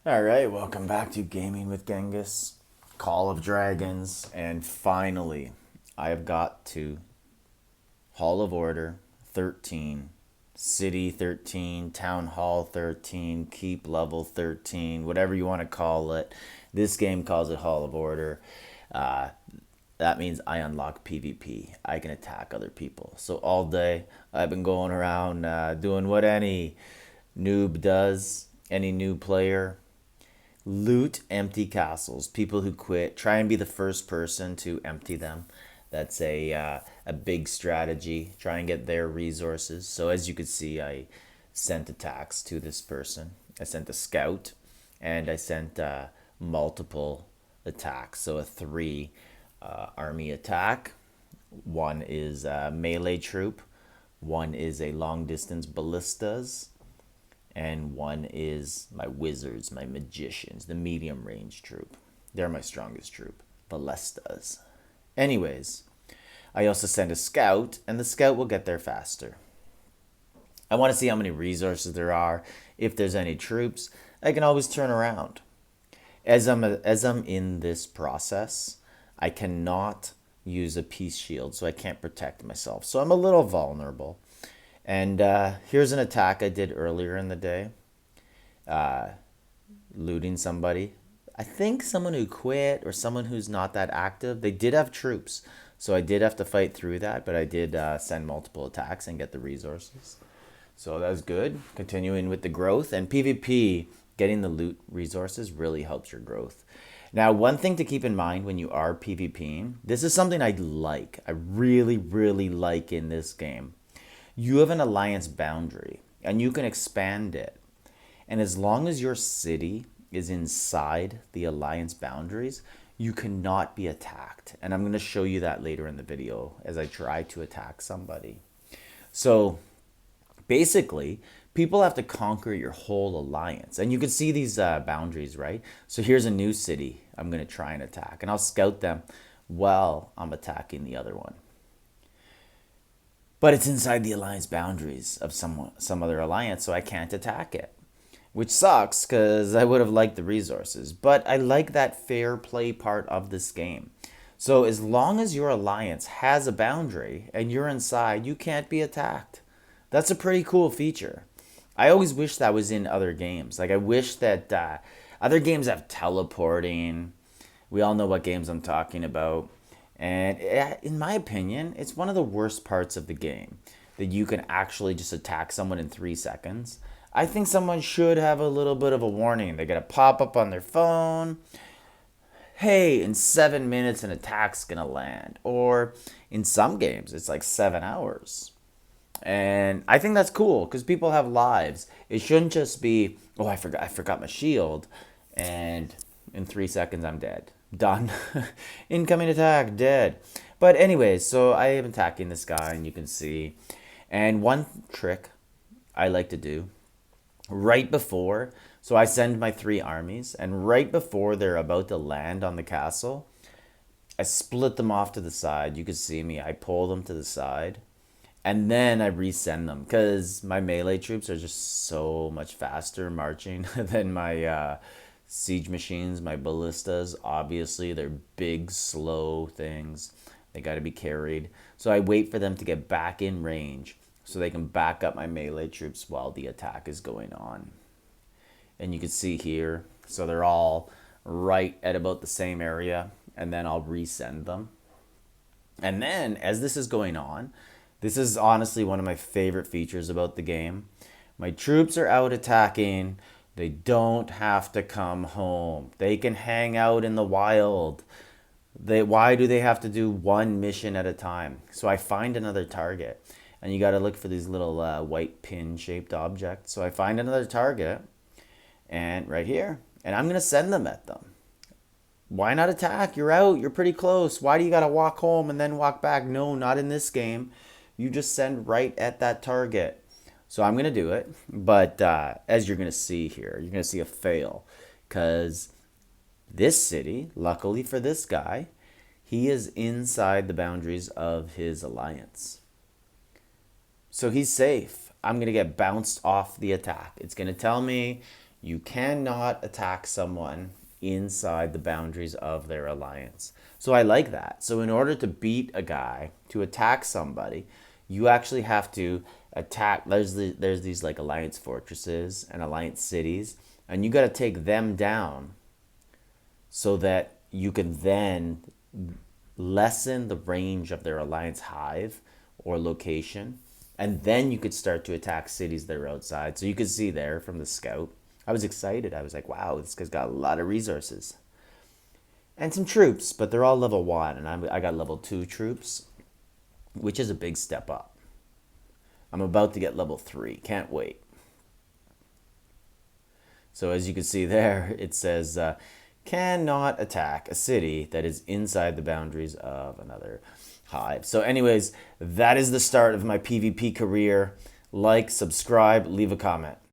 All right, welcome back to Gaming with Genghis, Call of Dragons, and finally, I have got to Hall of Order 13, City 13, Town Hall 13, Keep Level 13, whatever you want to call it. This game calls it Hall of Order. Uh, that means I unlock PvP. I can attack other people. So all day, I've been going around doing what any noob does, any new player. Loot empty castles. People who quit try and be the first person to empty them. That's a big strategy. Try and get their resources. So as you could see, I sent attacks to this person. I sent a scout, and I sent multiple attacks. So a three army attack. One is a melee troop. One is a long distance ballistas, and one is my wizards, my magicians, the medium range troop. They're my strongest troop, ballistas. Anyways, I also send a scout, and the scout will get there faster. I want to see how many resources there are. If there's any troops, I can always turn around. As I'm in this process, I cannot use a peace shield, so I can't protect myself. So I'm a little vulnerable. And here's an attack I did earlier in the day, looting somebody. I think someone who quit or someone who's not that active. They did have troops, so I did have to fight through that, but I did send multiple attacks and get the resources. So that was good. Continuing with the growth and PvP, getting the loot resources really helps your growth. Now, one thing to keep in mind when you are PvPing, this is something I like. I really, really like in this game. You have an alliance boundary and you can expand it. And as long as your city is inside the alliance boundaries, you cannot be attacked. And I'm going to show you that later in the video as I try to attack somebody. So basically, people have to conquer your whole alliance. And you can see these boundaries, right? So here's a new city I'm going to try and attack. And I'll scout them while I'm attacking the other one. But it's inside the alliance boundaries of some other alliance, so I can't attack it. Which sucks, because I would have liked the resources. But I like that fair play part of this game. So as long as your alliance has a boundary and you're inside, you can't be attacked. That's a pretty cool feature. I always wish that was in other games. Like I wish that other games have teleporting. We all know what games I'm talking about. And in my opinion, it's one of the worst parts of the game that you can actually just attack someone in 3 seconds. I think someone should have a little bit of a warning. They get a pop up on their phone. Hey, in 7 minutes, an attack's gonna land. Or in some games, it's like 7 hours. And I think that's cool because people have lives. It shouldn't just be, oh, I forgot my shield, and in 3 seconds I'm dead. Done. Incoming attack, dead. But anyways, so I am attacking this guy, and you can see. And one trick I like to do right before, so I send my three armies, and right before they're about to land on the castle, I split them off to the side. You can see me. I pull them to the side, and then I resend them because my melee troops are just so much faster marching than my siege machines, my ballistas. Obviously, they're big, slow things. They got to be carried. So I wait for them to get back in range so they can back up my melee troops while the attack is going on. And you can see here, so they're all right at about the same area, and then I'll resend them. And then, as this is going on, this is honestly one of my favorite features about the game. My troops are out attacking. They don't have to come home. They can hang out in the wild. Why do they have to do one mission at a time? So I find another target. And you got to look for these little white pin-shaped objects. So I find another target, and right here. And I'm going to send them at them. Why not attack? You're out. You're pretty close. Why do you got to walk home and then walk back? No, not in this game. You just send right at that target. So I'm going to do it. But as you're going to see here, you're going to see a fail. Because this city, luckily for this guy, he is inside the boundaries of his alliance. So he's safe. I'm going to get bounced off the attack. It's going to tell me You cannot attack someone inside the boundaries of their alliance. So I like that. So in order to beat a guy, to attack somebody, you actually have to attack. There's these like alliance fortresses and alliance cities, and you got to take them down so that you can then lessen the range of their alliance hive or location, and then you could start to attack cities that are outside. So you could see there from the scout. I was excited. I was like, wow, this guy's got a lot of resources and some troops, but they're all level 1, and I got level 2 troops, which is a big step up. I'm about to get level 3. Can't wait. So as you can see there, it says, cannot attack a city that is inside the boundaries of another hive. So anyways, that is the start of my PvP career. Like, subscribe, leave a comment.